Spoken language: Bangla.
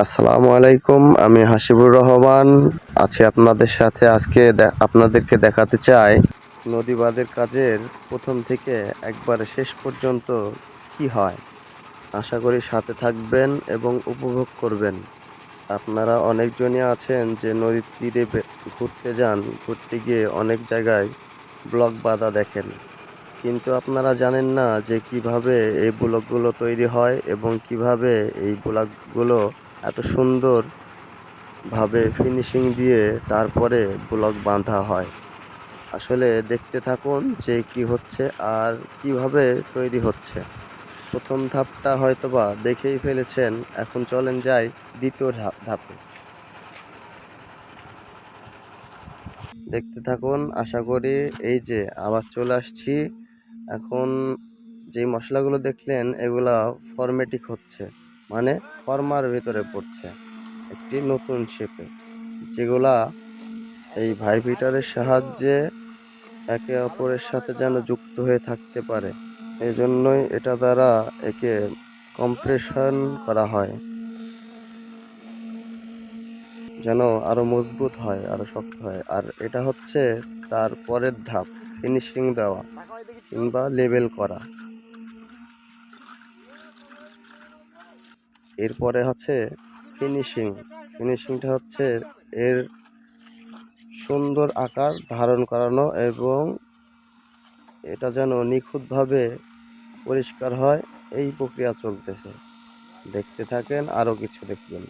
আসসালামু আলাইকুম। আমি হাসিবুর রহমান আছি আপনাদের সাথে। আজকে আপনাদেরকে দেখাতে চাই নদী বাঁধের কাজের প্রথম থেকে একবারে শেষ পর্যন্ত কি হয়। আশা করি সাথে থাকবেন এবং উপভোগ করবেন। আপনারা অনেকজনই আছেন যে নদীর তীরে ঘুরতে যান, ঘুরতে গিয়ে অনেক জায়গায় ব্লক বাঁধা দেখেন, কিন্তু আপনারা জানেন না যে কিভাবে এই ব্লকগুলো তৈরি হয় এবং কিভাবে এই ব্লকগুলো এত সুন্দরভাবে ফিনিশিং দিয়ে তারপরে ব্লক বাঁধা হয়। আসলে দেখতে থাকুন যে কি হচ্ছে আর কিভাবে তৈরি হচ্ছে। প্রথম ধাপটা হয়তোবা দেখেই ফেলেছেন, এখন চলেন যাই দ্বিতীয় ধাপে। দেখতে থাকুন, আশা করি। এই যে আবার চলে আসছি। এখন যেই মশলাগুলো দেখলেন এগুলা ফরমেটিক হচ্ছে, মানে ফর্মার ভিতরে পড়ছে একটি নতুন শেপে, যেগুলা এই ভাইব্রেটরের সাহায্যে একে অপরের সাথে যেন যুক্ত হয়ে থাকতে পারে। এই জন্যই এটা দ্বারা একে কম্প্রেশন করা হয়, যেন আরো মজবুত হয়, আরো শক্ত হয়। আর এটা হচ্ছে তার পরের ধাপ, ফিনিশিং দেওয়া কিংবা লেবেল করা। এরপরে হচ্ছে ফিনিশিং। ফিনিশিংটা হচ্ছে এর সুন্দর আকার ধারণ করানো এবং এটা যেন নিখুঁতভাবে পরিষ্কার হয়, এই প্রক্রিয়া চলতেছে। দেখতে থাকেন, আরও কিছু দেখবেন।